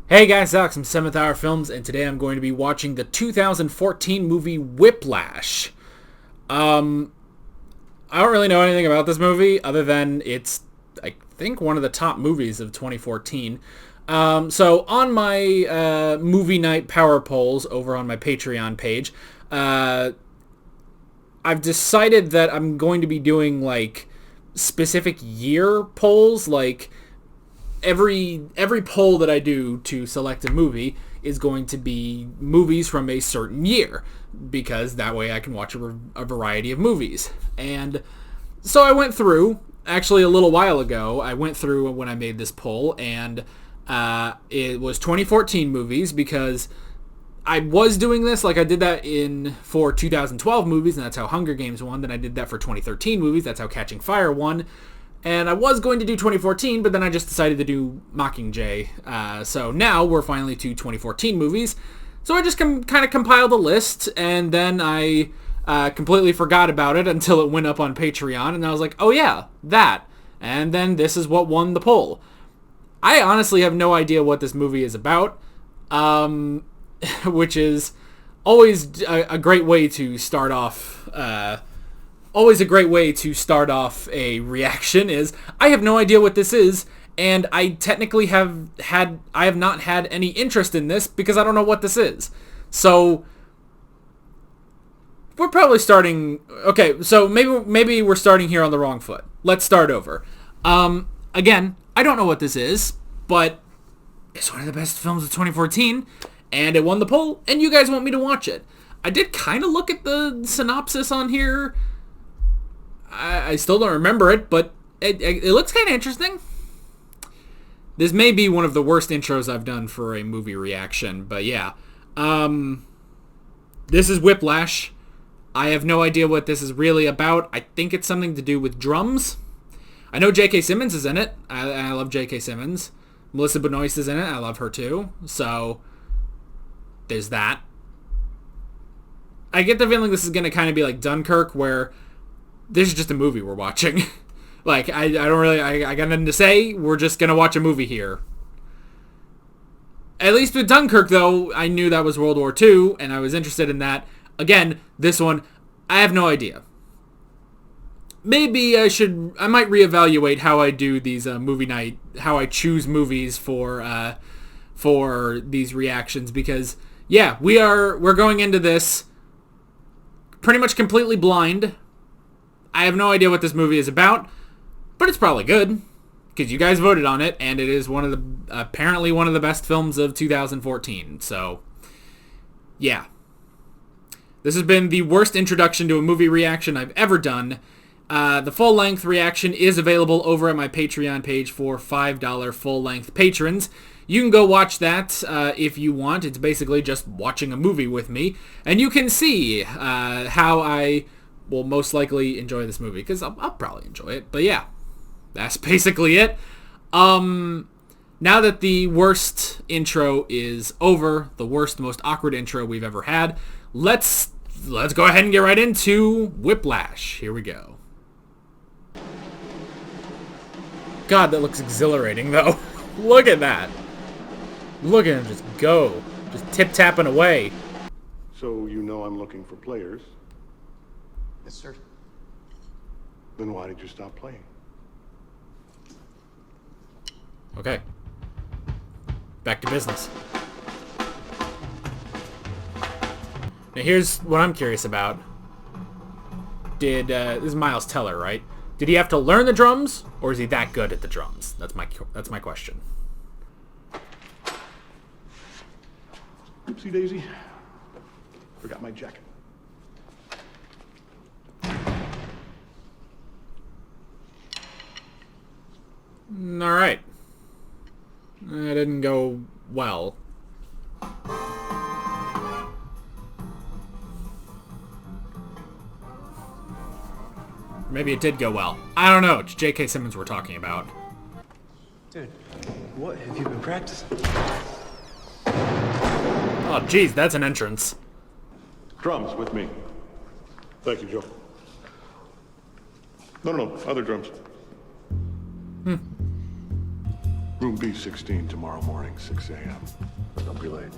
Hey guys, Alex from 7th Hour Films, and today I'm going to be watching the 2014 movie Whiplash. I don't really know anything about this movie other than it's, I think, one of the top movies of 2014. So on my movie night power polls over on my Patreon page, I've decided that I'm going to be doing like specific year polls, like every poll that I do to select a movie is going to be movies from a certain year, because that way I can watch a variety of movies. And so I went through, actually a little while ago, I went through when I made this poll, and it was 2014 movies, because I was doing this, like I did that for 2012 movies, and that's how Hunger Games won. Then I did that for 2013 movies, that's how Catching Fire won. And I was going to do 2014, but then I just decided to do Mockingjay. So now we're finally to 2014 movies. So I just kind of compiled a list, and then I completely forgot about it until it went up on Patreon, and I was like, oh yeah, that. And then this is what won the poll. I honestly have no idea what this movie is about, which is always a great way to start off always a great way to start off a reaction. Is I have no idea what this is, and I technically have not had any interest in this because I don't know what this is. So we're probably starting, okay, so maybe we're starting here on the wrong foot. Let's start over. Again, I don't know what this is, but it's one of the best films of 2014, and it won the poll, and you guys want me to watch it. I did kind of look at the synopsis on here. I still don't remember it, but it looks kind of interesting. This may be one of the worst intros I've done for a movie reaction, but yeah. This is Whiplash. I have no idea what this is really about. I think it's something to do with drums. I know J.K. Simmons is in it. I love J.K. Simmons. Melissa Benoist is in it. I love her too. So, there's that. I get the feeling this is going to kind of be like Dunkirk, where this is just a movie we're watching. Like, I don't really, I got nothing to say. We're just going to watch a movie here. At least with Dunkirk, though, I knew that was World War II, and I was interested in that. Again, this one, I have no idea. Maybe I might reevaluate how I do these movie night, how I choose movies for these reactions, because, yeah, we're going into this pretty much completely blind. I have no idea what this movie is about, but it's probably good, because you guys voted on it, and it is apparently one of the best films of 2014, so, yeah. This has been the worst introduction to a movie reaction I've ever done. The full-length reaction is available over at my Patreon page for $5 full-length patrons. You can go watch that if you want. It's basically just watching a movie with me, and you can see how I will most likely enjoy this movie, because I'll probably enjoy it. But yeah, that's basically it. Now that the worst intro is over, the worst, most awkward intro we've ever had, let's go ahead and get right into Whiplash. Here we go. God, that looks exhilarating, though. Look at that. Look at him just go. Just tip-tapping away. So you know I'm looking for players. Yes, sir. Then why did you stop playing? Okay. Back to business. Now here's what I'm curious about. This is Miles Teller, right? Did he have to learn the drums, or is he that good at the drums? That's my question. Oopsie daisy. Forgot my jacket. Alright. That didn't go well. Maybe it did go well. I don't know. It's J.K. Simmons we're talking about. Dude, what have you been practicing? Oh, geez, that's an entrance. Drums with me. Thank you, Joe. No, other drums. Room B16 tomorrow morning, 6 a.m. Don't be late.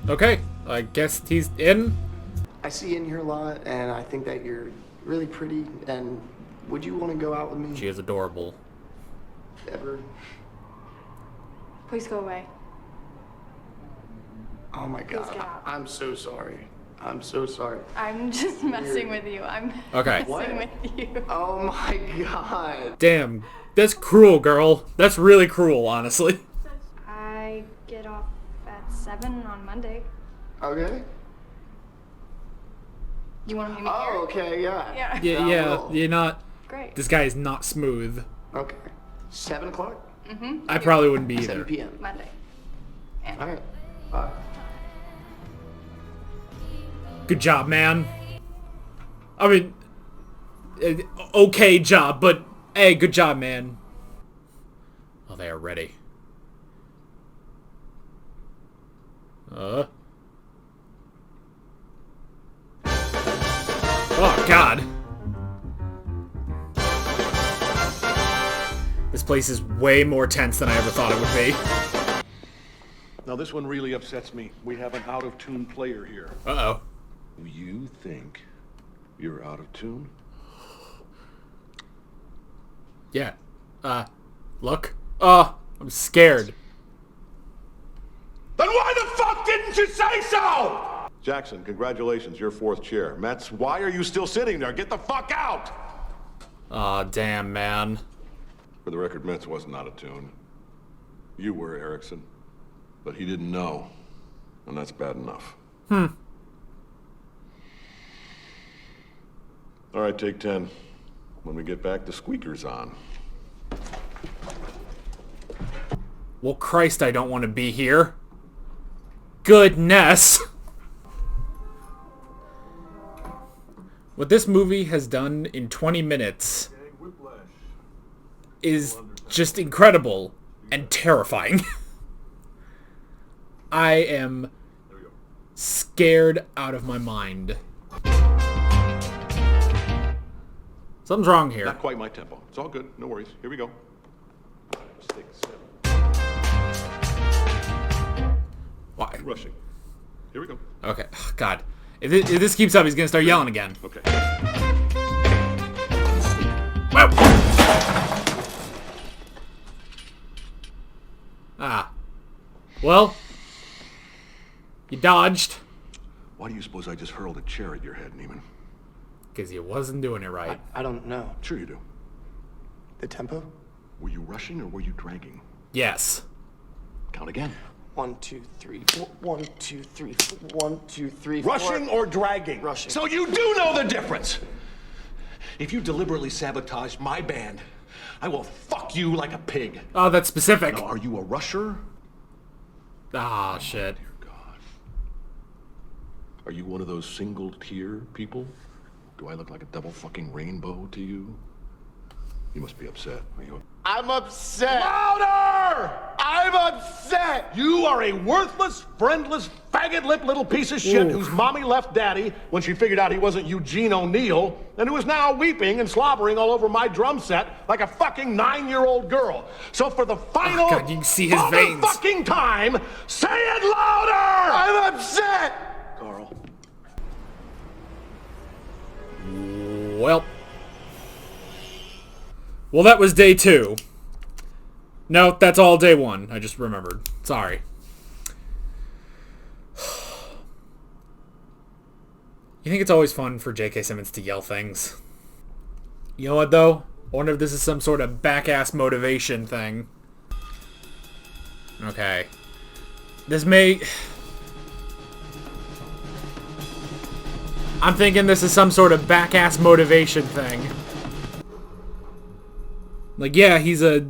Okay, I guess he's in. I see you in here a lot, and I think that you're really pretty, and would you want to go out with me? She is adorable. Ever? Please go away. Oh my Please god. get out. I'm so sorry. I'm so sorry. I'm just messing with you. I'm Okay. messing with you. Oh my god. Damn, that's cruel, girl. That's really cruel, honestly. I get off at 7 on Monday. Okay. You want to meet me here? Oh, okay, yeah. Yeah. Yeah, That yeah, will. you're not. Great. This guy is not smooth. Okay. 7 o'clock? I probably wouldn't be 7 either. p.m. Monday. And Alright. Bye. Good job, man. I mean, okay job, but hey, good job, man. Oh, they are ready. Oh, God. This place is way more tense than I ever thought it would be. Now this one really upsets me. We have an out-of-tune player here. Uh-oh. You think you're out of tune? Yeah. Look. Oh, I'm scared. Then why the fuck didn't you say so? Jackson, congratulations, you're fourth chair. Metz, why are you still sitting there? Get the fuck out! Aw, damn, man. For the record, Metz wasn't out of tune. You were, Erickson. But he didn't know. And that's bad enough. All right, take 10. When we get back, the squeaker's on. Well, Christ, I don't want to be here. Goodness. What this movie has done in 20 minutes Whiplash. is just incredible and terrifying. I am scared out of my mind. Something's wrong here. Not quite my tempo. It's all good. No worries. Here we go. Let's take 7. Why? Rushing. Here we go. Okay. God. If this keeps up, he's gonna start yelling again. Okay. Whoa! Ah. Well, you dodged. Why do you suppose I just hurled a chair at your head, Neiman? Because you wasn't doing it right. I don't know. Sure you do. The tempo? Were you rushing or were you dragging? Yes. Count again. 1, 2, 3, 4. 1, 2, 3, 4. 1, 2, 3, 4. Rushing or dragging? Rushing. So you do know the difference! If you deliberately sabotage my band, I will fuck you like a pig. Oh, that's specific. Now, are you a rusher? Ah, shit. Dear God. Are you one of those single-tier people? Do I look like a double fucking rainbow to you? You must be upset. Are you? I'm upset. Louder! I'm upset. You are a worthless, friendless, faggot-lipped little piece of shit whose mommy left daddy when she figured out he wasn't Eugene O'Neill, and who is now weeping and slobbering all over my drum set like a fucking 9-year-old girl. So for the final God, you can see his veins. fucking time, say it louder! I'm upset. Carl. Well, that was day 2. No, that's all day 1. I just remembered. Sorry. You think it's always fun for J.K. Simmons to yell things? You know what, though? I wonder if this is some sort of back-ass motivation thing. Okay. This may... I'm thinking this is some sort of back-ass motivation thing. Like, yeah, he's a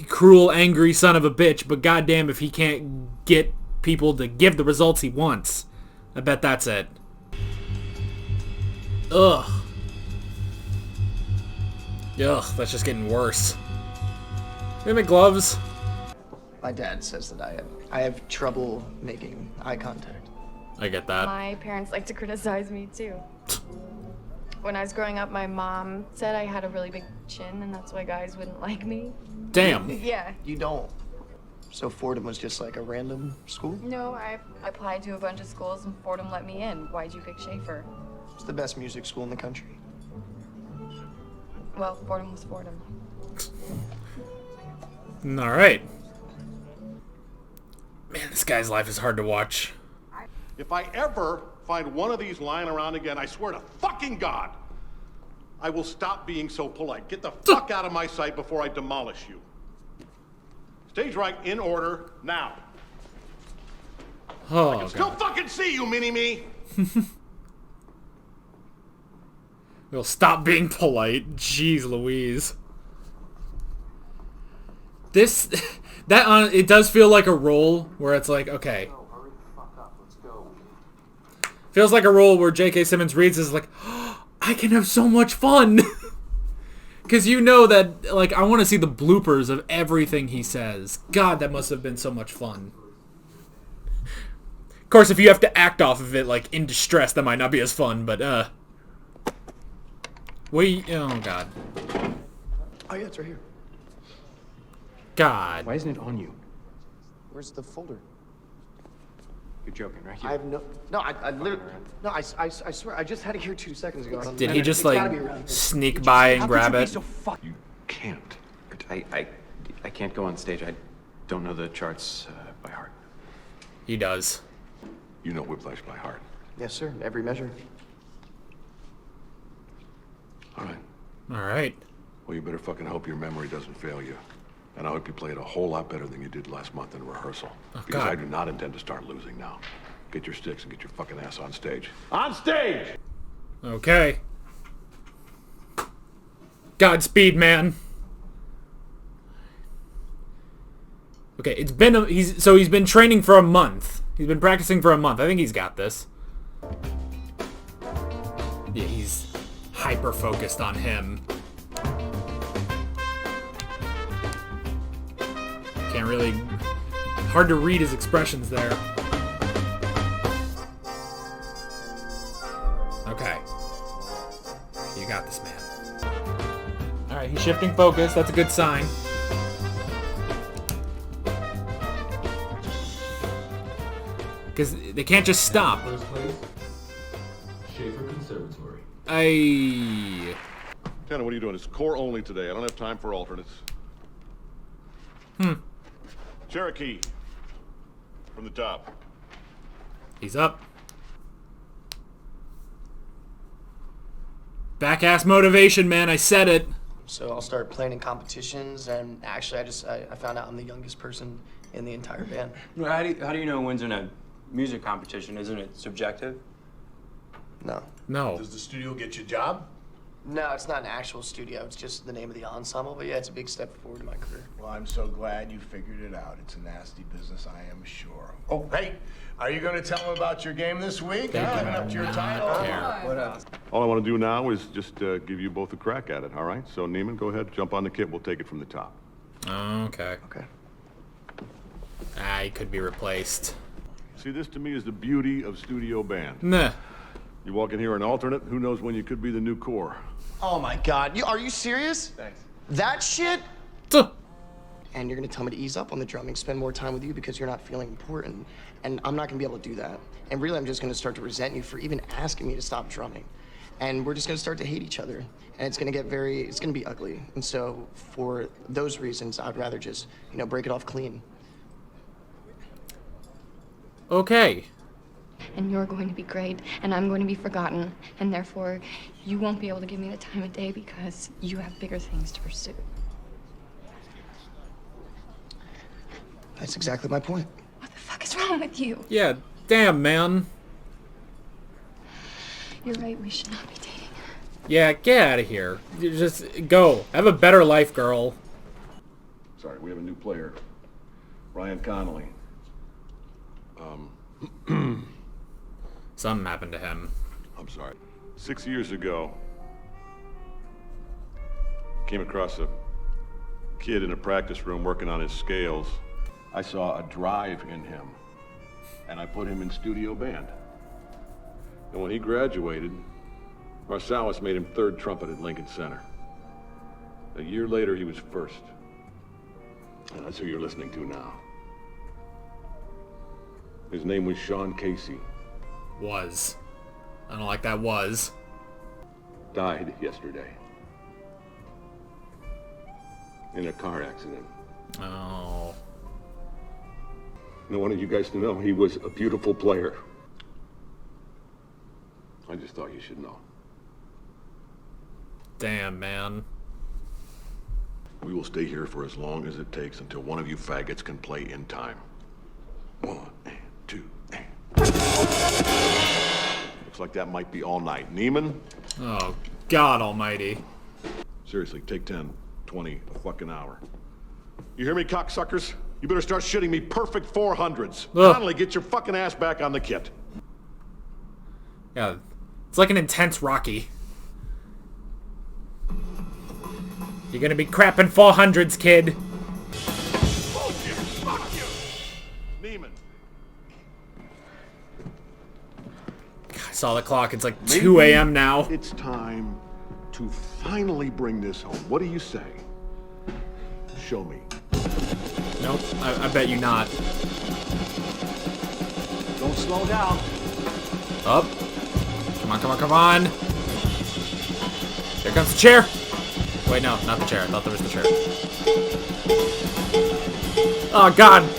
cruel, angry son of a bitch, but goddamn if he can't get people to give the results he wants. I bet that's it. Ugh. Ugh, that's just getting worse. They make gloves. My dad says that I have trouble making eye contact. I get that. My parents like to criticize me too. When I was growing up, my mom said I had a really big chin, and that's why guys wouldn't like me. Damn. Yeah. You don't. So Fordham was just like a random school? No, I applied to a bunch of schools, and Fordham let me in. Why'd you pick Schaefer? It's the best music school in the country. Well, Fordham was Fordham. All right. Man, this guy's life is hard to watch. If I ever find one of these lying around again, I swear to fucking God, I will stop being so polite. Get the fuck out of my sight before I demolish you. Stage right in order now. Oh, Still God. fucking see you, mini-me. We'll stop being polite. Jeez Louise. This... it does feel like a role where it's like, okay. Feels like a role where J.K. Simmons reads is like, oh, I can have so much fun. Because you know that, like, I want to see the bloopers of everything he says. God, that must have been so much fun. Of course, if you have to act off of it, like, in distress, that might not be as fun, but, oh, God. Oh, yeah, it's right here. God. Why isn't it on you? Where's the folder? You're joking, right? I have no... No, I literally... No, I swear, I just had it here 2 seconds ago. Did he just, It's gotta like, be around here. sneak by and grab it? You can't. I can't go on stage. I don't know the charts by heart. He does. You know Whiplash by heart. Yes, sir. Every measure. All right. All right. Well, you better fucking hope your memory doesn't fail you. And I hope you play it a whole lot better than you did last month in rehearsal. Because God. I do not intend to start losing now. Get your sticks and get your fucking ass on stage. On stage! Okay. Godspeed, man. Okay, it's been he's been training for a month. He's been practicing for a month. I think he's got this. Yeah, he's hyper focused on him. Can't really... Hard to read his expressions there. Okay. You got this, man. Alright, he's shifting focus. That's a good sign. Because they can't just stop. First place, Schaefer Conservatory. Tanner, what are you doing? It's core only today. I don't have time for alternates. Cherokee. From the top. He's up. Back-ass motivation, man. I said it. So I'll start playing in competitions, and actually I found out I'm the youngest person in the entire band. Well, how do you know when's in a music competition? Isn't it subjective? No. No. Does the studio get you a job? No, it's not an actual studio. It's just the name of the ensemble. But yeah, it's a big step forward in my career. Well, I'm so glad you figured it out. It's a nasty business, I am sure. Oh, hey, are you going to tell them about your game this week? They Living do up to your not title? care. What else? All I want to do now is just give you both a crack at it, all right? So, Neiman, go ahead, jump on the kit. We'll take it from the top. Okay. Okay. He could be replaced. See, this to me is the beauty of studio band. Nah. You walk in here an alternate, who knows when you could be the new core. Oh my God, are you serious? Thanks. That shit? Tuh. And you're gonna tell me to ease up on the drumming, spend more time with you because you're not feeling important. And I'm not gonna be able to do that. And really, I'm just gonna start to resent you for even asking me to stop drumming. And we're just gonna start to hate each other. And it's gonna be ugly. And so for those reasons, I'd rather just, break it off clean. Okay. And you're going to be great, and I'm going to be forgotten, and therefore you won't be able to give me the time of day because you have bigger things to pursue. That's exactly my point. What the fuck is wrong with you? Yeah, damn, man. You're right, we should not be dating. Yeah, get out of here. You just go. Have a better life, girl. Sorry, we have a new player. Ryan Connolly. Something happened to him. I'm sorry. 6 years ago, came across a kid in a practice room working on his scales. I saw a drive in him, and I put him in studio band. And when he graduated, Marsalis made him third trumpet at Lincoln Center. A year later, he was first. And that's who you're listening to now. His name was Sean Casey. Was. I don't like that was. Died yesterday. In a car accident. Oh. I wanted you guys to know he was a beautiful player. I just thought you should know. Damn, man. We will stay here for as long as it takes until one of you faggots can play in time. 1 and 2 and... Looks like that might be all night. Neiman? Oh, God almighty. Seriously, take 10, 20, a fucking hour. You hear me, cocksuckers? You better start shitting me perfect 400s. Ugh. Finally, get your fucking ass back on the kit. Yeah, it's like an intense Rocky. You're gonna be crapping 400s, kid. Bullshit! Fuck you! Neiman. I saw the clock. It's like 2 a.m. now. It's time to finally bring this home. What do you say? Show me. Nope, I bet you not. Don't slow down. Up. Come on, come on, come on. Here comes the chair. Wait, no, not the chair. I thought there was the chair. Oh, God.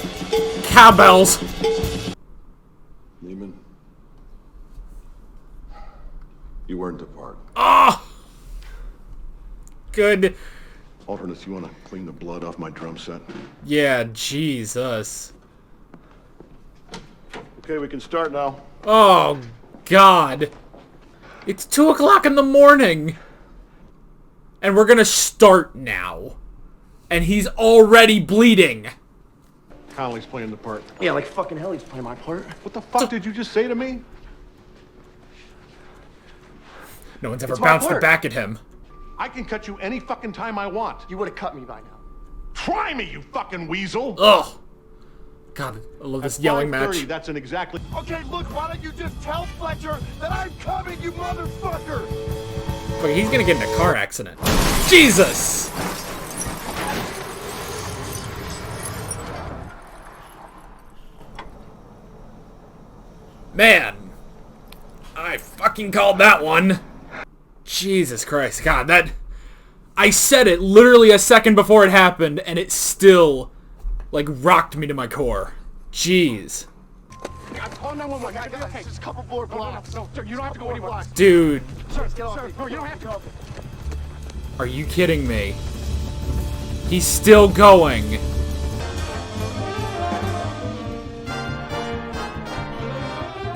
Cowbells. Neiman. You earned the part. Oh! Good. Alternates, you want to clean the blood off my drum set? Yeah, Jesus. Okay, we can start now. Oh, God. It's 2 o'clock in the morning. And we're gonna start now. And he's already bleeding. Connolly's playing the part. Yeah, like fucking hell, he's playing my part. What the fuck did you just say to me? No one's ever It's my bounced it part. back at him. I can cut you any fucking time I want. You would have cut me by now. Try me, you fucking weasel! Ugh. God, I love this yelling 5:30, match. That's an exactly... Okay, look, why don't you just tell Fletcher that I'm coming, you motherfucker? But he's gonna get in a car accident. Jesus! Man. I fucking called that one. Jesus Christ. God, that... I said it literally a second before it happened, and it still, like, rocked me to my core. Jeez. Oh, 911, guys, okay, just a couple more blocks. No, sir, you don't have to go any blocks. Dude, Sir, get off. Sir, no, you don't have to go. are you kidding me? He's still going.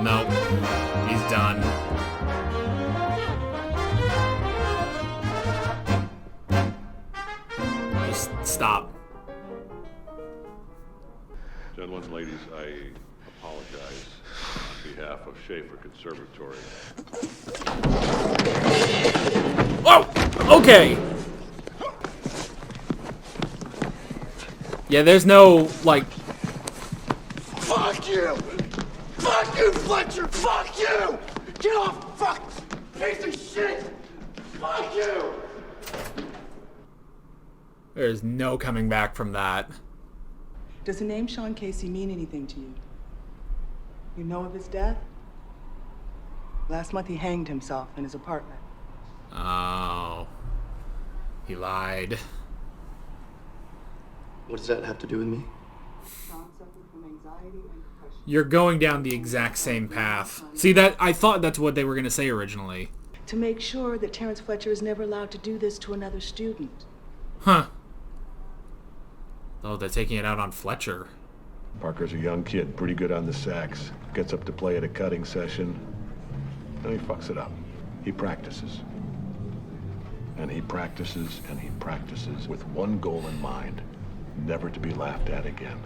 Nope. He's done. Just stop. Gentlemen and ladies, I apologize on behalf of Schaefer Conservatory. Oh! Okay! Yeah, there's no, like... Fuck you! Fuck you, Fletcher! Fuck you! Get off! Fuck! Piece of shit! Fuck you! There's no coming back from that. Does the name Sean Casey mean anything to you? You know of his death? Last month he hanged himself in his apartment. Oh. He lied. What does that have to do with me? Sean suffered from anxiety and depression. You're going down the exact same path. See, that I thought that's what they were going to say originally. To make sure that Terrence Fletcher is never allowed to do this to another student. Huh. Oh, they're taking it out on Fletcher. Parker's a young kid, pretty good on the sax. Gets up to play at a cutting session, and he fucks it up. He practices. And he practices, and he practices with one goal in mind. Never to be laughed at again.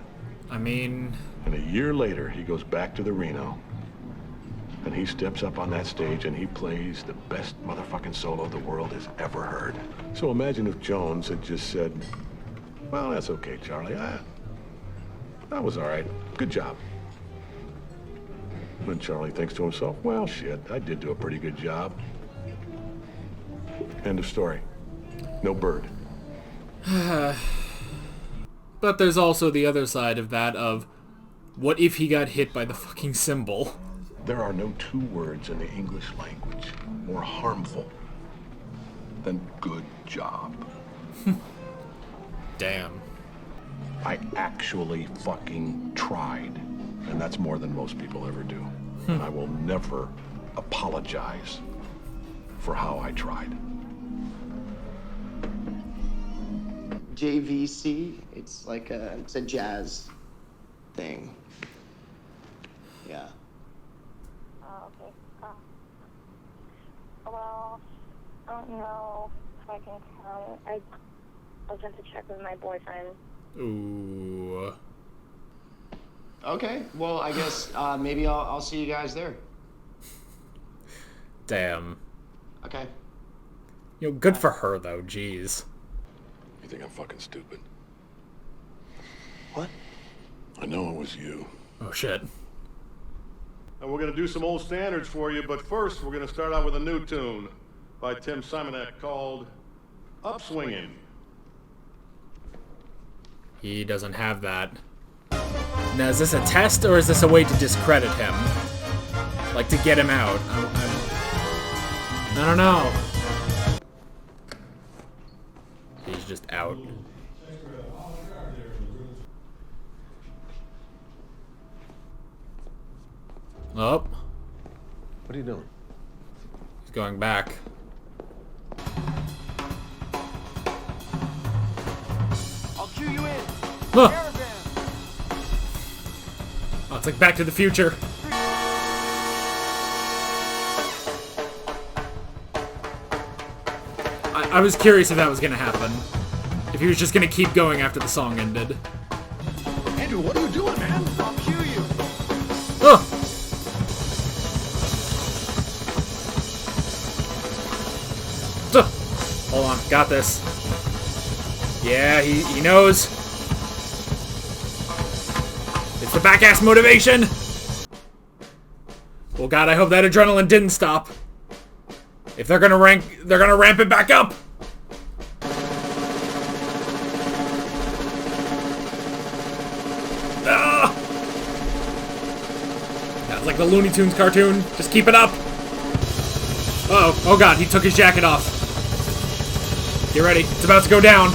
I mean... And a year later, he goes back to the Reno, and he steps up on that stage and he plays the best motherfucking solo the world has ever heard. So imagine if Jones had just said, well, that's okay, Charlie. That was all right. Good job. Then Charlie thinks to himself, well, shit, I did do a pretty good job. End of story. No bird. But there's also the other side of that of, what if he got hit by the fucking cymbal? There are no two words in the English language more harmful than good job. Damn. I actually fucking tried. And that's more than most people ever do. And I will never apologize for how I tried. JVC, it's like it's a jazz thing. Yeah. Oh, okay. Well, I don't know if I can come. I'll have to check with my boyfriend. Ooh. Okay, well, I guess maybe I'll see you guys there. Damn. Okay. You know, good for her, though. Jeez. You think I'm fucking stupid? What? I know it was you. Oh, shit. And we're gonna do some old standards for you, but first we're gonna start out with a new tune by Tim Simonek called Upswinging. He doesn't have that. Now, is this a test, or is this a way to discredit him? Like, to get him out? I don't know. He's just out. Oh. What are you doing? He's going back. I'll cue you in. Huh. Caravan. Oh, it's like Back to the Future. I was curious if that was going to happen. If he was just going to keep going after the song ended. Andrew, what are you doing, man? I'll cue you. Huh. Hold on, got this. Yeah, he knows. It's the back-ass motivation. Well, God, I hope that adrenaline didn't stop. If they're gonna ramp it back up. Ah! That's like the Looney Tunes cartoon. Just keep it up. Uh-oh. Oh, God, he took his jacket off. Get ready. It's about to go down.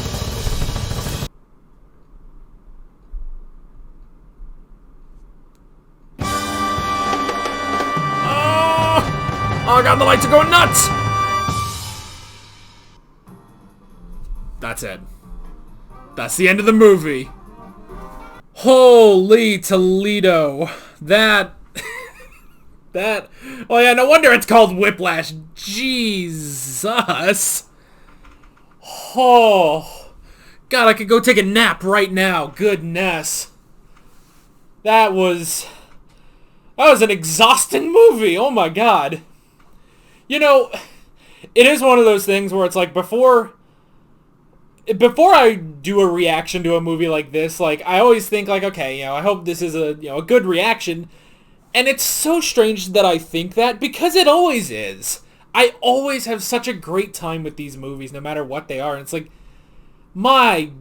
Oh God, the lights are going nuts! That's it. That's the end of the movie. Holy Toledo. That... Well, yeah, no wonder it's called Whiplash. Jesus. Oh. God, I could go take a nap right now. Goodness. That was an exhausting movie. Oh my God. You know, it is one of those things where it's like before I do a reaction to a movie like this, like I always think like, okay, you know, I hope this is a good reaction. And it's so strange that I think that because it always is. I always have such a great time with these movies no matter what they are. And it's like, my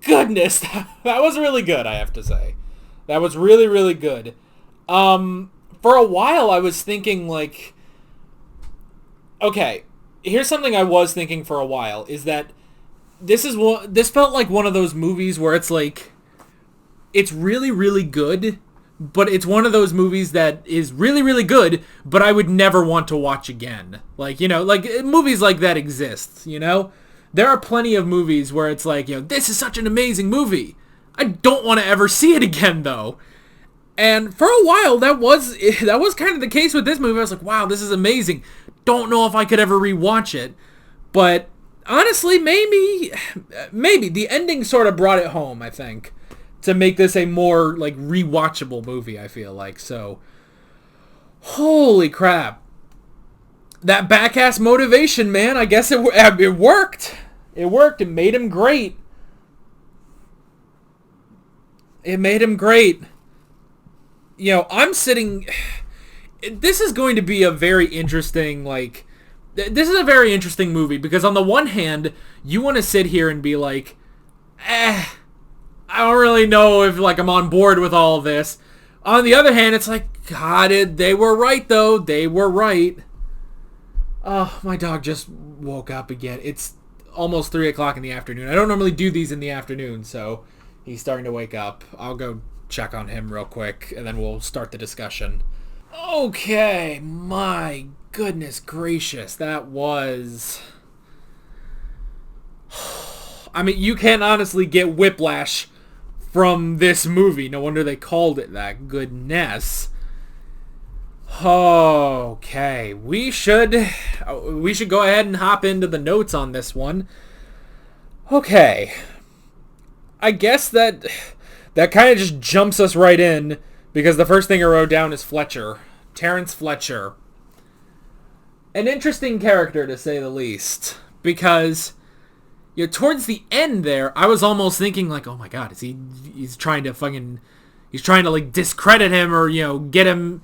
goodness, that was really good, I have to say. That was really, really good. For a while I was thinking like, okay, here's something I was thinking for a while, is that this felt like one of those movies where it's like, it's really, really good, but it's one of those movies that is really, really good, but I would never want to watch again. Like, you know, like, movies like that exist, you know? There are plenty of movies where it's like, you know, this is such an amazing movie. I don't want to ever see it again, though. And for a while, that was kind of the case with this movie. I was like, wow, this is amazing. Don't know if I could ever rewatch it. But honestly, maybe the ending sort of brought it home, I think, to make this a more like rewatchable movie, I feel like. So, holy crap. That back-ass motivation, man, I guess it worked. It worked. It made him great. It made him great. You know, I'm sitting... This is going to be a very interesting, this is a very interesting movie, because on the one hand, you want to sit here and be like, I don't really know if like I'm on board with all of this. On the other hand, it's like, God, they were right though. They were right. Oh, my dog just woke up again. It's almost 3 o'clock in the afternoon. I don't normally do these in the afternoon, so he's starting to wake up. I'll go check on him real quick, and then we'll start the discussion. Okay, my goodness gracious, that was... I mean, you can't honestly get Whiplash from this movie. No wonder they called it that. Goodness. Okay, we should go ahead and hop into the notes on this one. Okay. I guess that kind of just jumps us right in, because the first thing I wrote down is Fletcher. Terrence Fletcher. An interesting character, to say the least, because towards the end there, I was almost thinking like, oh my God, he's trying to like discredit him or get him,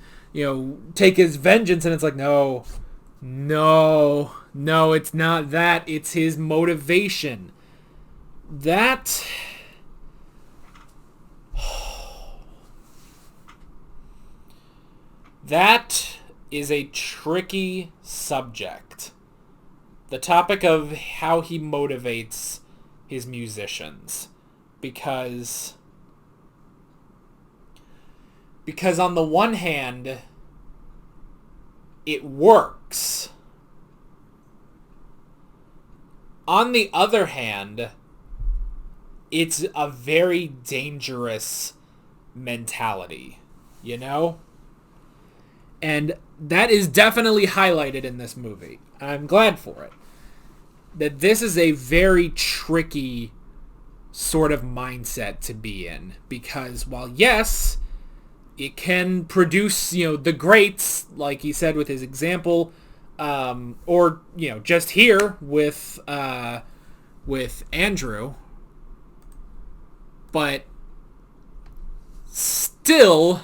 take his vengeance, and it's like, no, it's not that. It's his motivation. That is a tricky subject. The topic of how he motivates his musicians. Because on the one hand, it works. On the other hand, it's a very dangerous mentality, And that is definitely highlighted in this movie. I'm glad for it. That this is a very tricky sort of mindset to be in. Because while, yes, it can produce, the greats, like he said with his example, or, just here with Andrew. But still,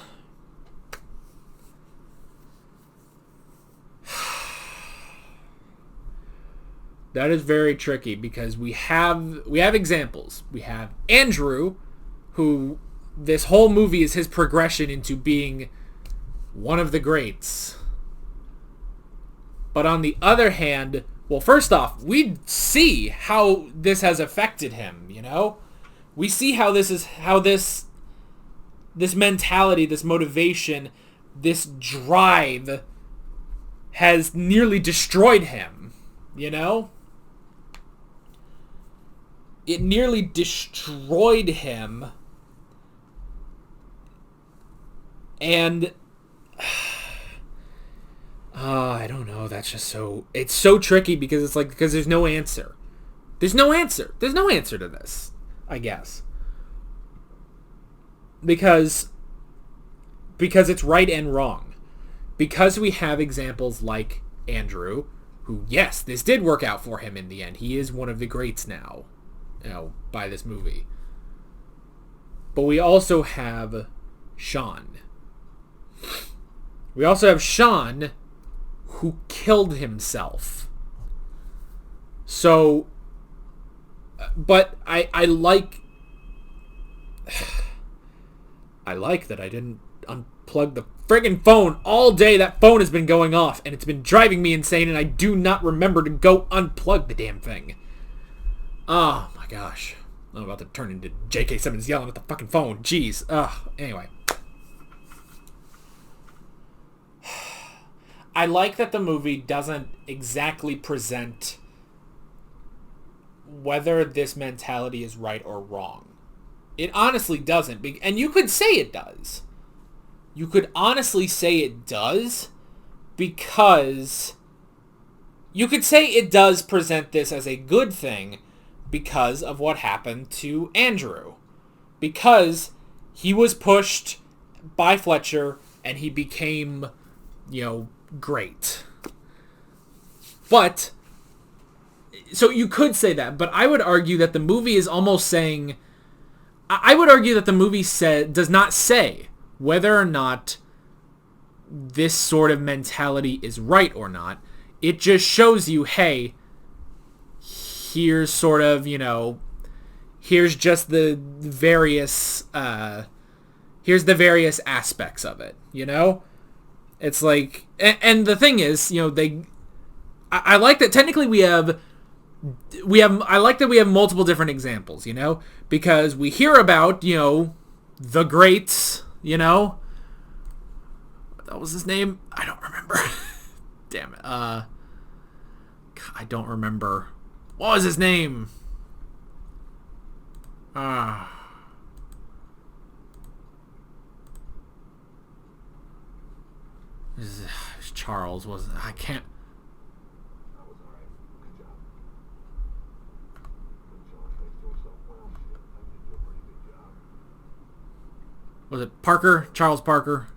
that is very tricky, because we have examples. We have Andrew, who this whole movie is his progression into being one of the greats. But on the other hand, well, first off, we see how this has affected him, We see how this mentality, this motivation, this drive has nearly destroyed him, It nearly destroyed him. And I don't know, that's just it's so tricky, because there's no answer. There's no answer to this, I guess. Because it's right and wrong. Because we have examples like Andrew, who, yes, this did work out for him in the end. He is one of the greats now, by this movie. But we also have Sean. We also have Sean, who killed himself. So, but I like that I didn't unplug the friggin' phone all day. That phone has been going off, and it's been driving me insane, and I do not remember to go unplug the damn thing. Oh my gosh. I'm about to turn into J.K. Simmons yelling at the fucking phone. Jeez. Anyway. I like that the movie doesn't exactly present whether this mentality is right or wrong. It honestly doesn't. And you could say it does. You could honestly say it does, because you could say it does present this as a good thing because of what happened to Andrew. Because he was pushed by Fletcher and he became, great. But, so you could say that, but I would argue that the movie is almost saying, I would argue that the movie does not say whether or not this sort of mentality is right or not. It just shows you, hey, here's sort of, here's just the various here's the various aspects of it, you know? It's like, and the thing is, you know, I like that technically I like that we have multiple different examples, you know, because we hear about, you know, the greats, you know, what was his name? I don't remember. Damn it. I don't remember. What was his name? Charles was, I can't. Was it Parker? Charles Parker?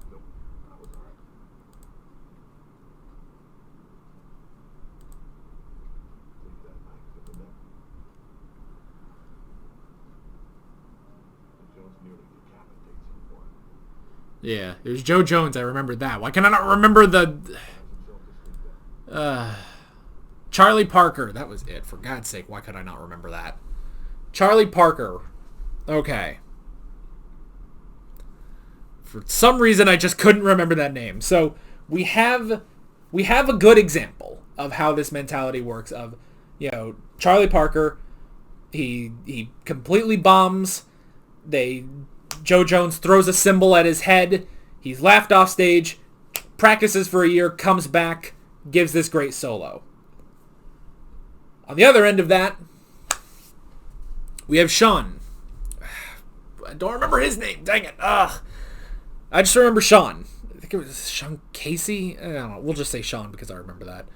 Yeah, it was Joe Jones. I remember that. Why can I not remember the... Charlie Parker. That was it. For God's sake, why could I not remember that? Charlie Parker. Okay. For some reason, I just couldn't remember that name. So we have a good example of how this mentality works. Of, you know, Charlie Parker. He completely bombs. Joe Jones throws a cymbal at his head. He's laughed off stage. Practices for a year. Comes back. Gives this great solo. On the other end of that, we have Sean. I don't remember his name. Dang it. Ugh. I just remember Sean. I think it was Sean Casey. I don't know. We'll just say Sean because I remember that.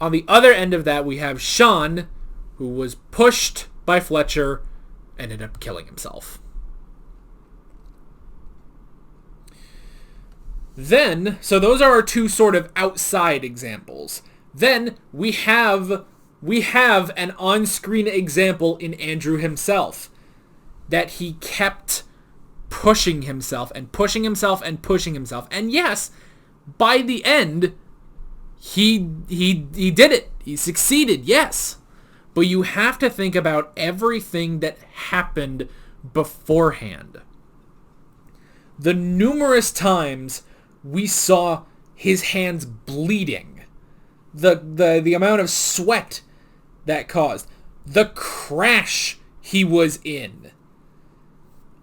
On the other end of that, we have Sean, who was pushed by Fletcher and ended up killing himself. Then, so those are our two sort of outside examples. Then we have an on-screen example in Andrew himself, that he kept pushing himself and pushing himself and pushing himself. And yes, by the end, he did it. He succeeded, yes. But you have to think about everything that happened beforehand. The numerous times we saw his hands bleeding. The amount of sweat that caused. The crash he was in.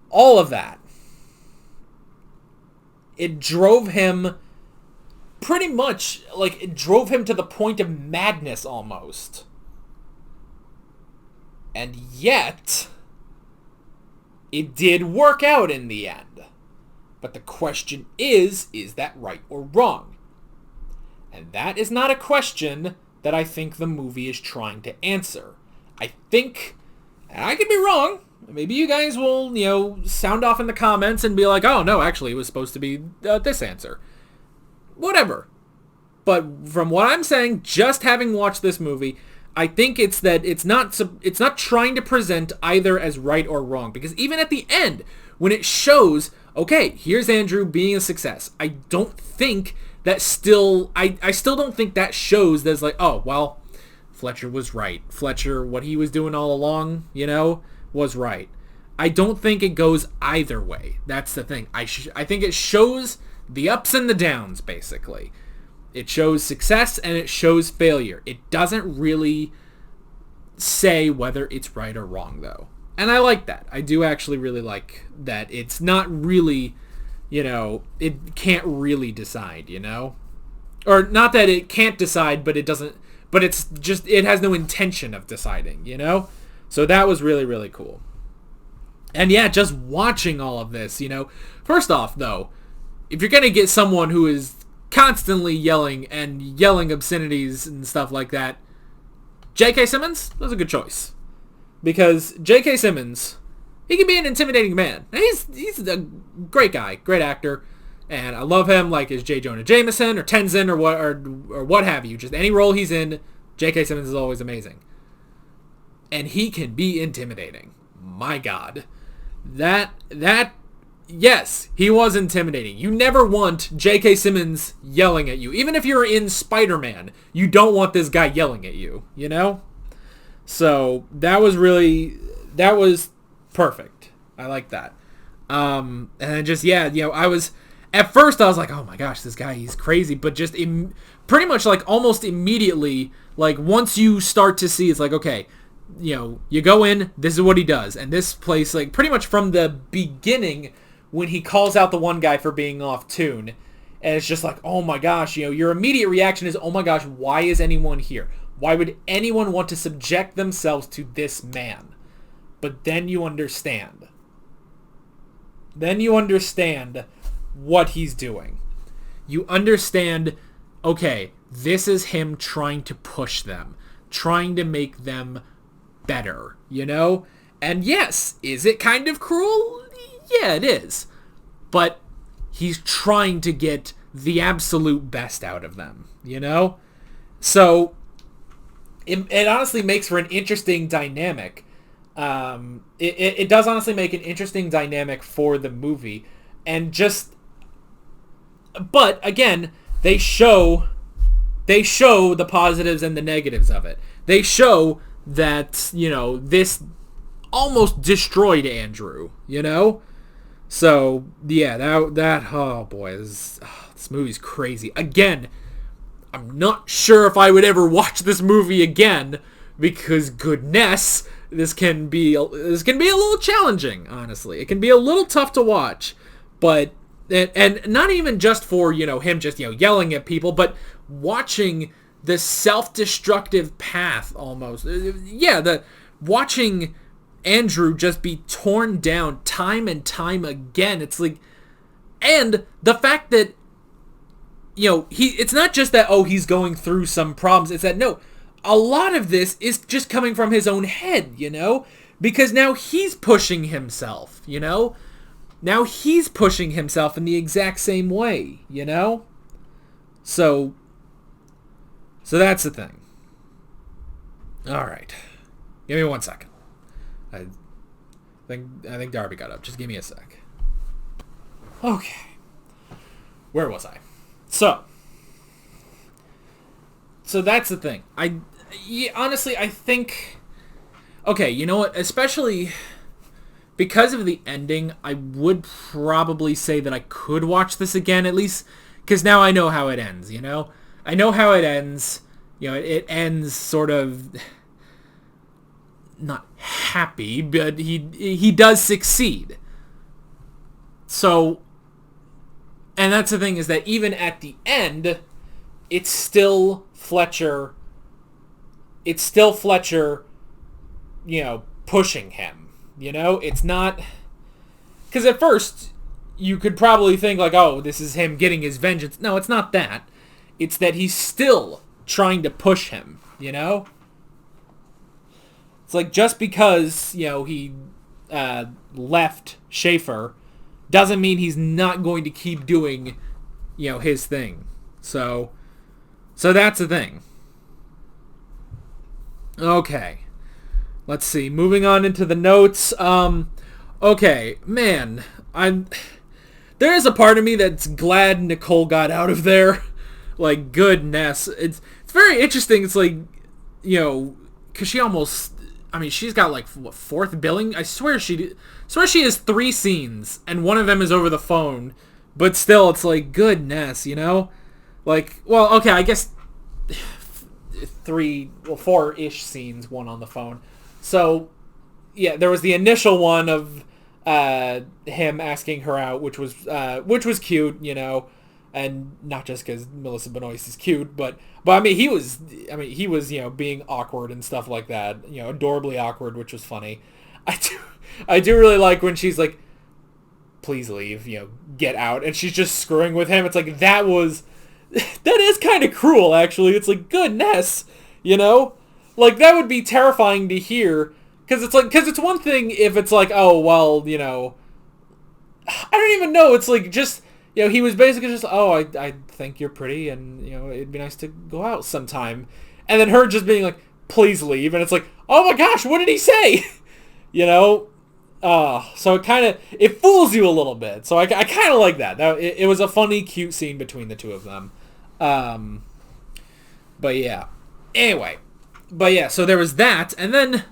All of that. It drove him pretty much, like, it drove him to the point of madness almost. And yet, it did work out in the end. But the question is that right or wrong? And that is not a question that I think the movie is trying to answer. I think, and I could be wrong, maybe you guys will, you know, sound off in the comments and be like, oh no, actually it was supposed to be this answer. Whatever. But from what I'm saying, just having watched this movie, I think it's that it's not trying to present either as right or wrong. Because even at the end, when it shows, okay, here's Andrew being a success, I don't think that still, I still don't think that shows there's like, oh, well, Fletcher was right. Fletcher, what he was doing all along, you know, was right. I don't think it goes either way. That's the thing. I think it shows the ups and the downs, basically. It shows success and it shows failure. It doesn't really say whether it's right or wrong, though. And I like that. I do actually really like that it's not really, you know, it can't really decide, you know? Or not that it can't decide, but it doesn't, but it's just, it has no intention of deciding, you know? So that was really, really cool. And yeah, just watching all of this, you know, first off, though, if you're going to get someone who is constantly yelling obscenities and stuff like that, J.K. Simmons, that's a good choice. Because J.K. Simmons, he can be an intimidating man. And he's a great guy, great actor, and I love him, like as J. Jonah Jameson or Tenzin or what have you. Just any role he's in, J.K. Simmons is always amazing. And he can be intimidating. My God. That yes, he was intimidating. You never want J.K. Simmons yelling at you. Even if you're in Spider-Man, you don't want this guy yelling at you, you know? So that was really that was perfect. I like that. And then just, yeah, at first I was like, oh my gosh, this guy, he's crazy. But just pretty much like almost immediately, like once you start to see, it's like, okay, you go in, this is what he does. And this place, like pretty much from the beginning when he calls out the one guy for being off tune, and it's just like, oh my gosh, your immediate reaction is, oh my gosh, why is anyone here? Why would anyone want to subject themselves to this man? But then you understand. Then you understand what he's doing. You understand, okay, this is him trying to push them, trying to make them better, And yes, is it kind of cruel? Yeah, it is. But he's trying to get the absolute best out of them, So it honestly makes for an interesting dynamic. It does honestly make an interesting dynamic for the movie. And but again, they show the positives and the negatives of it. They show that, this almost destroyed Andrew, So, yeah, that oh boy, this movie's crazy. Again, I'm not sure if I would ever watch this movie again, because goodness, this can be a little challenging, honestly. It can be a little tough to watch, but and not even just for, him just, yelling at people, but watching the self-destructive path almost. Watching Andrew just be torn down time and time again. It's like, and the fact that, it's not just that, oh, he's going through some problems. It's that, no, a lot of this is just coming from his own head, because now he's pushing himself, Now he's pushing himself in the exact same way, So that's the thing. All right. Give me 1 second. I think Darby got up. Just give me a sec. Okay. Where was I? So that's the thing. Honestly, I think... Okay, you know what? Especially because of the ending, I would probably say that I could watch this again, at least, because now I know how it ends, I know how it ends. It ends sort of not happy, but he does succeed. So, and that's the thing, is that even at the end, it's still Fletcher. It's still Fletcher, pushing him. It's not... Because at first, you could probably think like, oh, this is him getting his vengeance. No, it's not that. It's that he's still trying to push him, It's like, just because, he left Schaefer doesn't mean he's not going to keep doing, his thing. So that's the thing. Okay. Let's see. Moving on into the notes. Okay, man. There is a part of me that's glad Nicole got out of there. Like, goodness. It's very interesting. It's like, because she almost... I mean, she's got like, what, 4th billing? I swear she has 3 scenes, and one of them is over the phone. But still, it's like, goodness, Like, well, okay, I guess 4-ish scenes, 1 on the phone. So, yeah, there was the initial one of him asking her out, which was cute, and not just because Melissa Benoist is cute, but I mean he was being awkward and stuff like that, adorably awkward, which was funny. I do really like when she's like, please leave, get out, and she's just screwing with him. It's like, that is kind of cruel, actually. It's like, goodness, like, that would be terrifying to hear, because it's one thing if it's like, oh, well, I don't even know, it's like, just, he was basically just, oh, I think you're pretty, and, it'd be nice to go out sometime, and then her just being like, please leave, and it's like, oh my gosh, what did he say? So it fools you a little bit, so I kind of like that. It was a funny, cute scene between the two of them. But yeah. Anyway. But yeah, so there was that, and then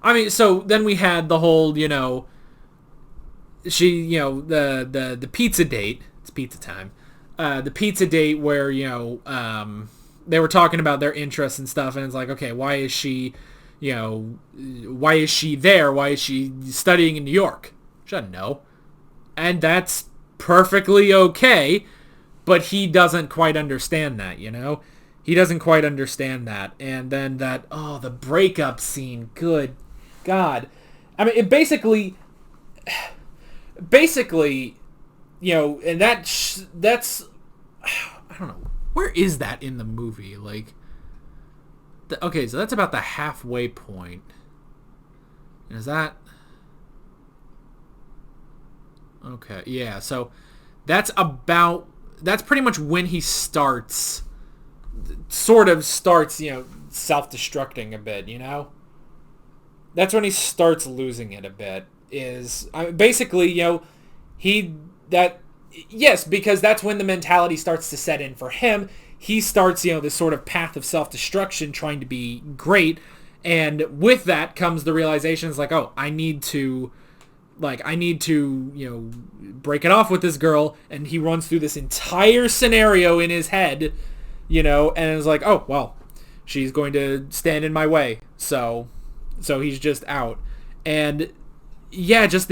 I mean, so then we had the whole, you know, the pizza date. It's pizza time. The pizza date where, you know, they were talking about their interests and stuff, and it's like, okay, why is she, you know, why is she there? Why is she studying in New York? She doesn't know. And that's perfectly okay, but he doesn't quite understand that, you know? He doesn't quite understand that. And then the breakup scene, good God. I mean, it basically, you know, and that's, I don't know, where is that in the movie? Like, okay, so that's about the halfway point. Is that... Okay, yeah, so that's pretty much when he sort of starts, you know, self-destructing a bit, you know? That's when he starts losing it a bit, basically, you know, yes, because that's when the mentality starts to set in for him. He starts, you know, this sort of path of self-destruction, trying to be great, and with that comes the realization, it's like, oh, I need to, you know, break it off with this girl, and he runs through this entire scenario in his head, you know, and it's like, oh, well, she's going to stand in my way, so he's just out. And yeah, just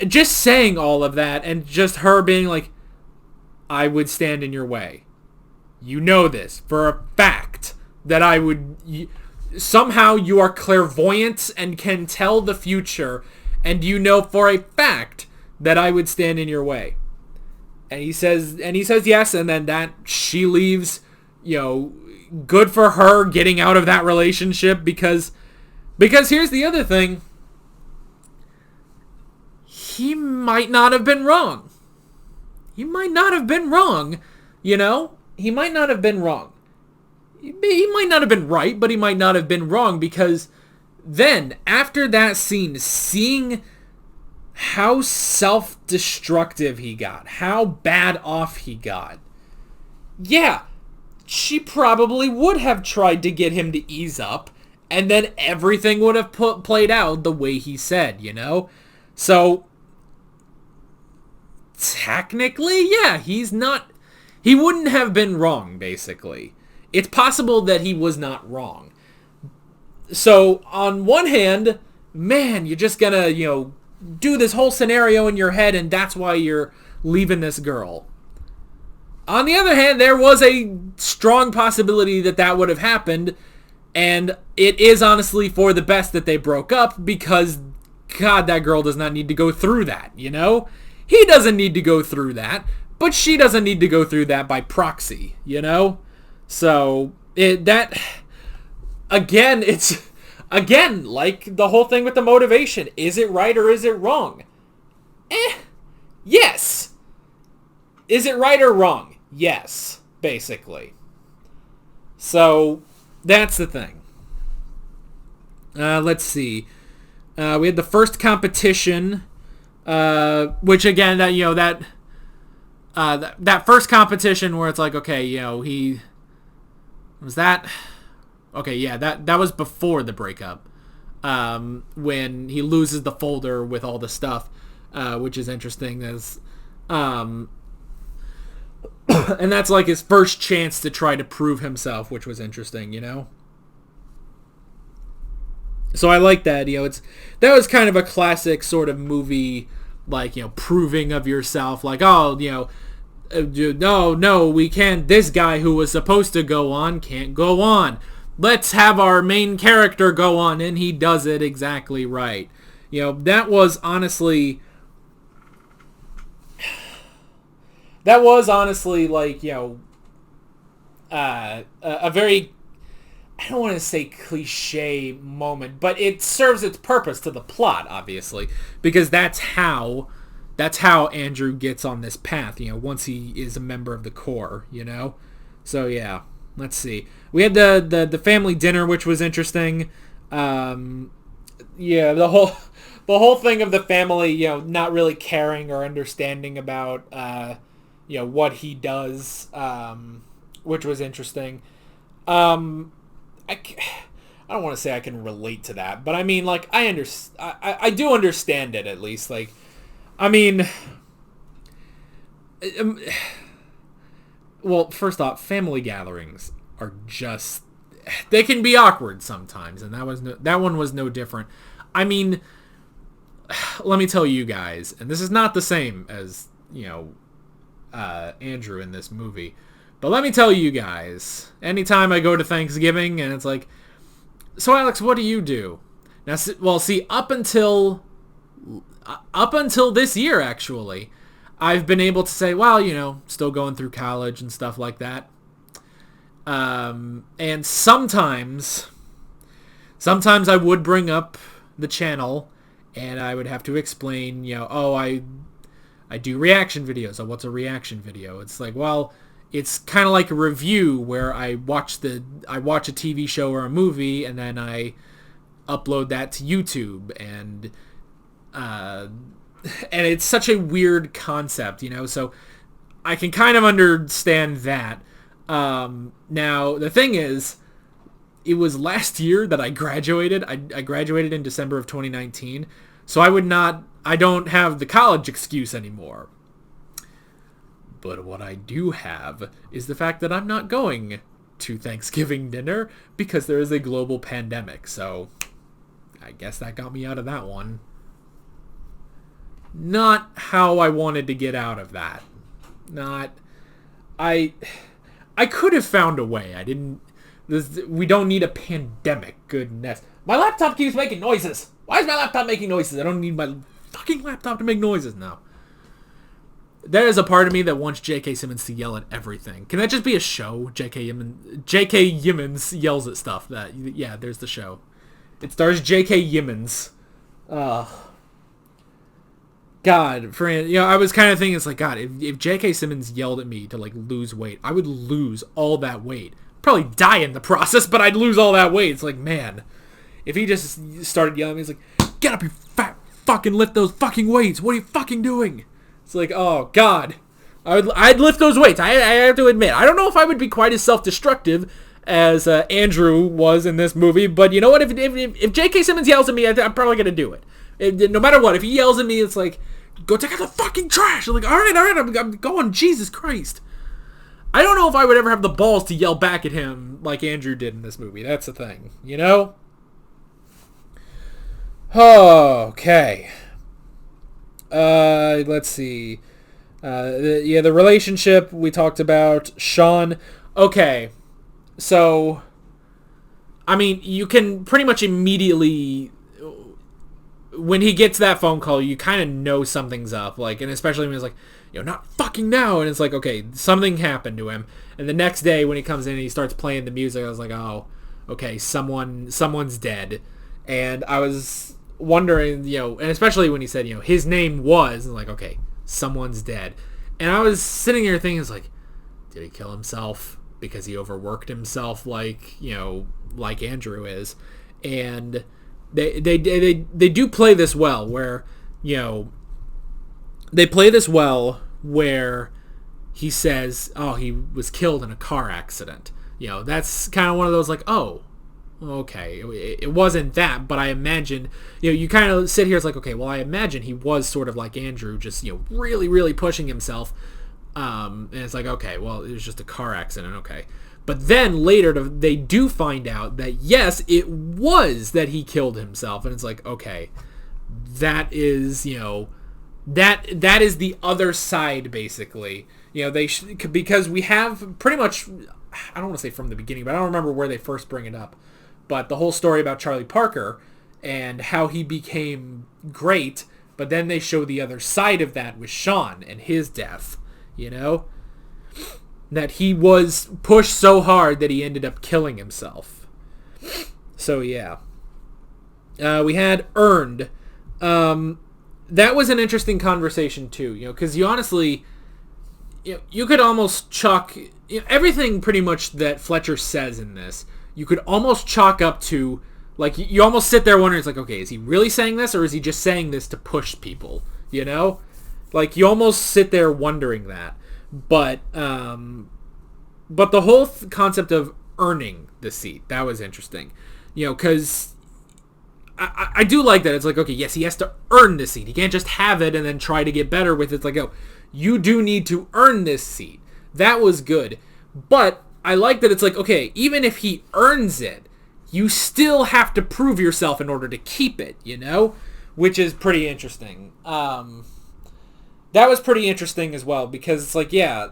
just saying all of that, and just her being like, I would stand in your way. You know this for a fact that I would... Somehow you are clairvoyant and can tell the future, and you know for a fact that I would stand in your way. And he says yes, and then that she leaves, you know, good for her getting out of that relationship, because here's the other thing. He might not have been wrong. He might not have been wrong, you know? He might not have been wrong. He might not have been right, but he might not have been wrong, because then, after that scene, seeing how self-destructive he got, how bad off he got, yeah, she probably would have tried to get him to ease up, and then everything would have played out the way he said, you know? So, technically, yeah, he wouldn't have been wrong, basically. It's possible that he was not wrong. So, on one hand, man, you're just gonna, you know, do this whole scenario in your head, and that's why you're leaving this girl. On the other hand, there was a strong possibility that would have happened, and it is honestly for the best that they broke up, because, God, that girl does not need to go through that, you know? He doesn't need to go through that, but she doesn't need to go through that by proxy, you know? So, it's, again, like the whole thing with the motivation. Is it right or is it wrong? Yes. Is it right or wrong? Yes, basically. So, that's the thing. Let's see. We had the first competition, which again, that first competition where it's like, okay, you know, was that... Okay, yeah, that was before the breakup, when he loses the folder with all the stuff, which is interesting. And that's like his first chance to try to prove himself, which was interesting, you know? So I like that, you know, that was kind of a classic sort of movie, like, you know, proving of yourself, like, oh, you know, no, we can't, this guy who was supposed to go on can't go on. Let's have our main character go on, and he does it exactly right. You know, that was honestly like, you know, a very, I don't want to say cliche moment, but it serves its purpose to the plot, obviously, because that's how Andrew gets on this path, you know, once he is a member of the Corps, you know? So, yeah. Let's see. We had the family dinner, which was interesting. Yeah, the whole thing of the family, you know, not really caring or understanding about, you know, what he does, which was interesting. I I don't want to say I can relate to that, but I mean, like, I do understand it, at least. Like, I mean, well, first off, family gatherings are just, they can be awkward sometimes, and that one was no different. I mean, let me tell you guys, and this is not the same as, Andrew in this movie, but let me tell you guys, anytime I go to Thanksgiving and it's like, so Alex, what do you do? Now, well, see, up until this year, actually, I've been able to say, well, still going through college and stuff like that. And sometimes I would bring up the channel and I would have to explain, I do reaction videos. Oh, what's a reaction video? It's like, well, it's kind of like a review where I watch a TV show or a movie and then I upload that to YouTube, and it's such a weird concept, so I can kind of understand that. Now the thing is, it was last year that I graduated. I graduated in December of 2019, so I don't have the college excuse anymore. But what I do have is the fact that I'm not going to Thanksgiving dinner because there is a global pandemic. So I guess that got me out of that one. Not how I wanted to get out of that. I could have found a way. We don't need a pandemic. Goodness. My laptop keeps making noises. Why is my laptop making noises? I don't need my fucking laptop to make noises now. There is a part of me that wants J.K. Simmons to yell at everything. Can that just be a show? J.K. Simmons yells at stuff. There's the show. It stars J.K. Simmons. God, I was kind of thinking, it's like, God, if J.K. Simmons yelled at me to, like, lose weight, I would lose all that weight. Probably die in the process, but I'd lose all that weight. It's like, man, if he just started yelling at me, he's like, get up, you fat fucking lift those fucking weights. What are you fucking doing? It's like, oh, God. I'd lift those weights. I have to admit. I don't know if I would be quite as self-destructive as Andrew was in this movie, but you know what? If J.K. Simmons yells at me, I'm probably going to do it. No matter what. If he yells at me, it's like, go take out the fucking trash. I'm like, all right, I'm going. Jesus Christ. I don't know if I would ever have the balls to yell back at him like Andrew did in this movie. That's the thing, Okay. Let's see. The relationship we talked about. Sean. Okay. So, I mean, you can pretty much immediately, when he gets that phone call, you kind of know something's up. Like, and especially when he's like, not fucking now. And it's like, okay, something happened to him. And the next day when he comes in and he starts playing the music, I was like, oh, okay, someone's dead. And I was wondering, and especially when he said, his name was, and like, okay, someone's dead. And I was sitting here thinking, it's like, did he kill himself because he overworked himself like Andrew is? And they do play this well, where, they play this well where he says, oh, he was killed in a car accident. That's kind of one of those like, oh, okay, it wasn't that, but I imagine, you kind of sit here, it's like, okay, well, I imagine he was sort of like Andrew, just, really, really pushing himself, and it's like, okay, well, it was just a car accident, okay. But then later, they do find out that, yes, it was that he killed himself, and it's like, okay, that is, that is the other side, basically. Because we have pretty much, I don't want to say from the beginning, but I don't remember where they first bring it up, but the whole story about Charlie Parker and how he became great, but then they show the other side of that with Sean and his death, that he was pushed so hard that he ended up killing himself. So yeah. We had Earned. That was an interesting conversation too, because you honestly, you could almost chalk everything pretty much that Fletcher says in this, you could almost chalk up to, like, you almost sit there wondering, it's like, okay, is he really saying this, or is he just saying this to push people, Like, you almost sit there wondering that. But the whole concept of earning the seat, that was interesting. because I do like that. It's like, okay, yes, he has to earn the seat. He can't just have it and then try to get better with it. It's like, oh, you do need to earn this seat. That was good. But I like that it's like, okay, even if he earns it, you still have to prove yourself in order to keep it, which is pretty interesting. That was pretty interesting as well, because it's like, yeah,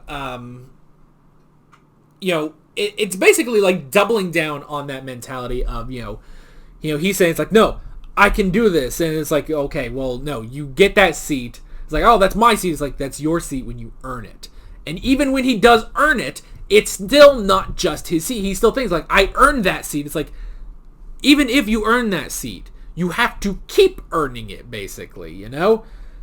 it's basically like doubling down on that mentality of, he's saying, it's like, no, I can do this. And it's like, okay, well, no, you get that seat. It's like, oh, that's my seat. It's like, that's your seat when you earn it. And even when he does earn it, it's still not just his seat. He still thinks, like, I earned that seat. It's like, even if you earn that seat, you have to keep earning it, basically,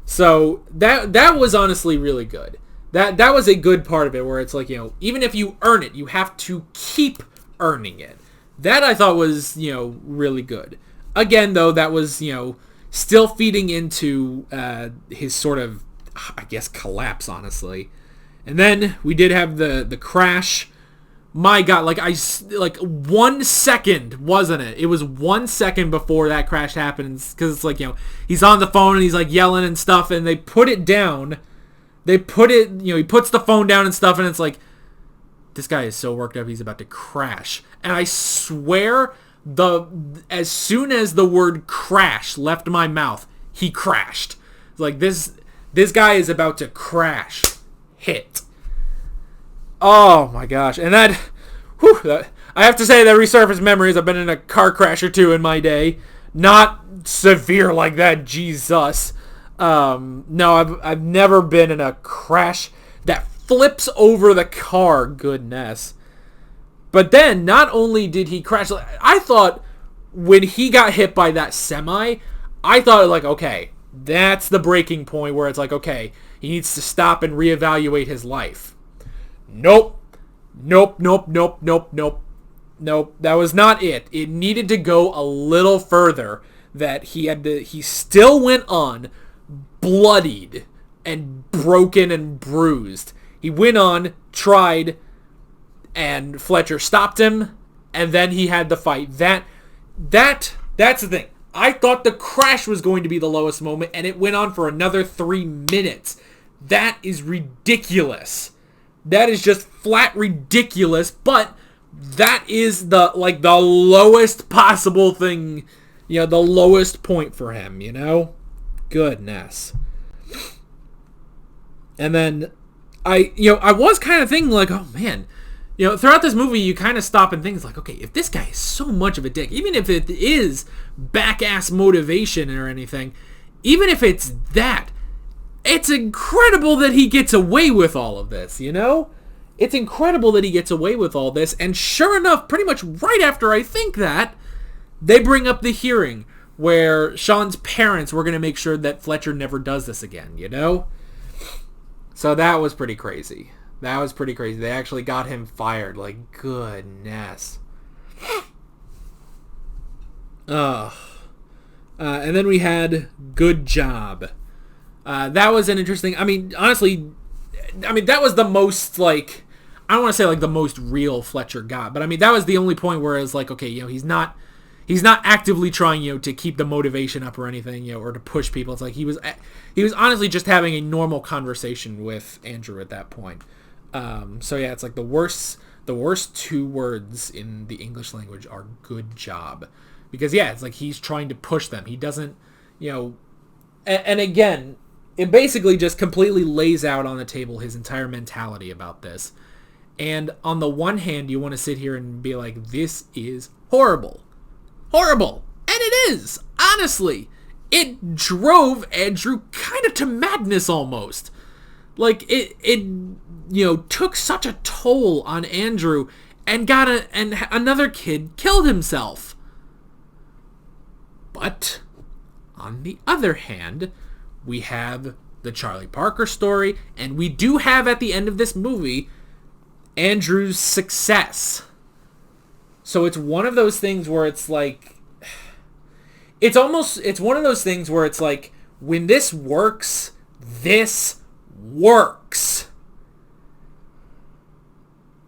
So that was honestly really good. That was a good part of it, where it's like, even if you earn it, you have to keep earning it. That I thought was, really good. Again, though, that was, still feeding into his sort of, I guess, collapse, honestly. And then we did have the crash. My God, like 1 second, wasn't it? It was 1 second before that crash happens, because it's like, he's on the phone and he's like yelling and stuff, and they put it down. They put it, he puts the phone down and stuff, and it's like, this guy is so worked up, he's about to crash. And I swear, as soon as the word crash left my mouth, he crashed. It's like, this guy is about to crash. Hit. Oh my gosh. And I have to say that resurfaced memories. I've been in a car crash or two in my day. Not severe like that, Jesus. No, I've never been in a crash that flips over the car. Goodness. But then, not only did he crash, I thought when he got hit by that semi, I thought, like, okay, that's the breaking point where it's like, okay, he needs to stop and reevaluate his life. Nope. That was not it. It needed to go a little further. That he still went on bloodied and broken and bruised. He went on, tried, and Fletcher stopped him, and then he had the fight. That's the thing. I thought the crash was going to be the lowest moment, and it went on for another 3 minutes. That is ridiculous. That is just flat ridiculous, but that is the lowest possible thing, the lowest point for him, Goodness. And then I was kind of thinking like, oh man, throughout this movie you kind of stop and think like, okay, if this guy is so much of a dick, even if it is back-ass motivation or anything, even if it's that, it's incredible that he gets away with all of this, It's incredible that he gets away with all this, and sure enough, pretty much right after I think that, they bring up the hearing where Sean's parents were going to make sure that Fletcher never does this again, So that was pretty crazy. They actually got him fired, like, goodness. And then we had Good Job. That was an interesting, honestly, that was the most, like, I don't want to say, like, the most real Fletcher got, but, that was the only point where it's like, okay, he's not actively trying, to keep the motivation up or anything, or to push people. It's like he was honestly just having a normal conversation with Andrew at that point. So yeah, it's like the worst 2 words in the English language are good job. Because yeah, it's like he's trying to push them. He doesn't, and again, it basically just completely lays out on the table his entire mentality about this. And on the one hand, you want to sit here and be like, this is horrible. Horrible. And it is. Honestly. It drove Andrew kind of to madness almost. Like, it took such a toll on Andrew and and another kid killed himself. But, on the other hand, we have the Charlie Parker story, and we do have at the end of this movie Andrew's success. So it's one of those things where it's like, it's one of those things where it's like, when this works, this works.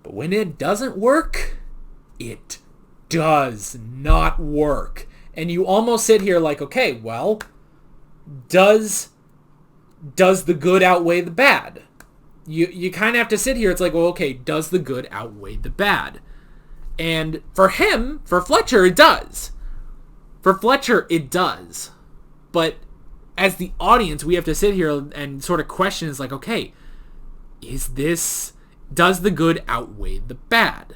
But when it doesn't work, it does not work. And you almost sit here like, okay, well, does the good outweigh the bad? You kind of have to sit here. It's like, well, okay, does the good outweigh the bad? And for Fletcher, it does. For Fletcher, it does. But as the audience, we have to sit here and sort of question, it's like, okay, does the good outweigh the bad?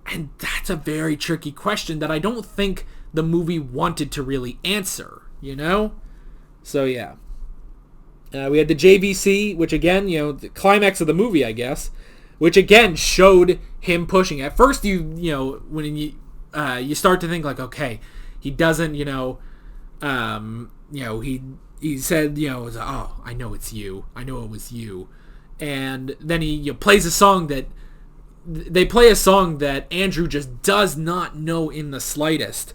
And that's a very tricky question that I don't think the movie wanted to really answer, you know? So, yeah. We had the JVC, which again, the climax of the movie, I guess, which again showed him pushing. At first, when you start to think like, okay, he doesn't, he said, oh, I know it's you. I know it was you. And then he plays a song that Andrew just does not know in the slightest.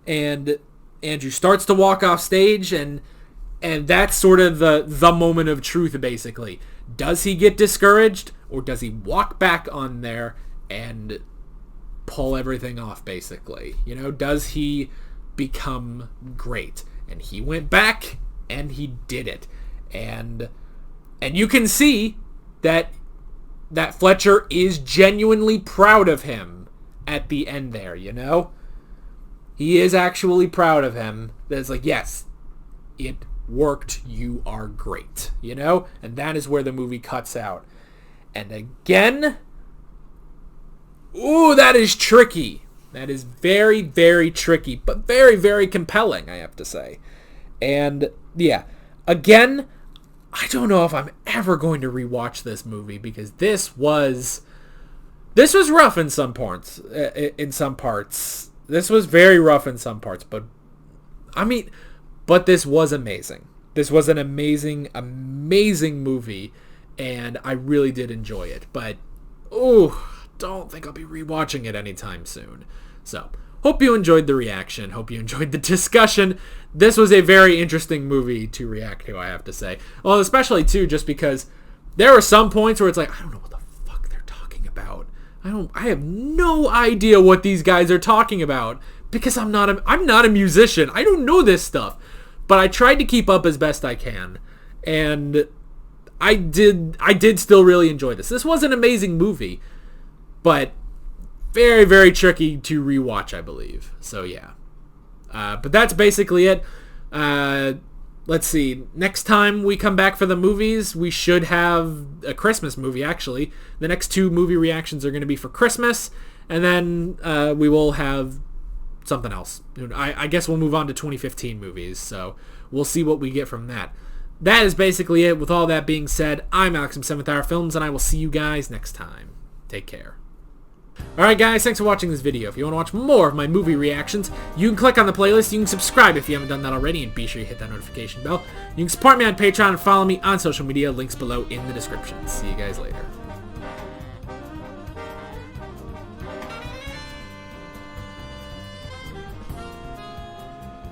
And Andrew starts to walk off stage, and that's sort of the moment of truth, basically. Does he get discouraged, or does he walk back on there and pull everything off, basically? Does he become great? And he went back, and he did it. And you can see that Fletcher is genuinely proud of him at the end there, He is actually proud of him. That's like, yes, it worked, you are great, And that is where the movie cuts out. And again, ooh, that is tricky. That is very, very tricky, but very, very compelling, I have to say. And yeah, again, I don't know if I'm ever going to rewatch this movie, because this was rough in some parts. This was very rough in some parts, but this was amazing. This was an amazing, amazing movie, and I really did enjoy it. But don't think I'll be rewatching it anytime soon. So, hope you enjoyed the reaction. Hope you enjoyed the discussion. This was a very interesting movie to react to, I have to say. Well, especially, too, just because there were some points where it's like, I don't know what the fuck they're talking about. I have no idea what these guys are talking about, because I'm not a musician. I don't know this stuff. But I tried to keep up as best I can. And I did still really enjoy this. This was an amazing movie, but very, very tricky to rewatch, I believe. So, yeah. But that's basically it. Let's see. Next time we come back for the movies, we should have a Christmas movie, actually. The next 2 movie reactions are going to be for Christmas. And then we will have something else. I guess we'll move on to 2015 movies. So we'll see what we get from that. That is basically it. With all that being said, I'm Alex from 7th Hour Films, and I will see you guys next time. Take care. Alright guys, thanks for watching this video. If you want to watch more of my movie reactions, you can click on the playlist, you can subscribe if you haven't done that already, and be sure you hit that notification bell. You can support me on Patreon and follow me on social media, links below in the description. See you guys later.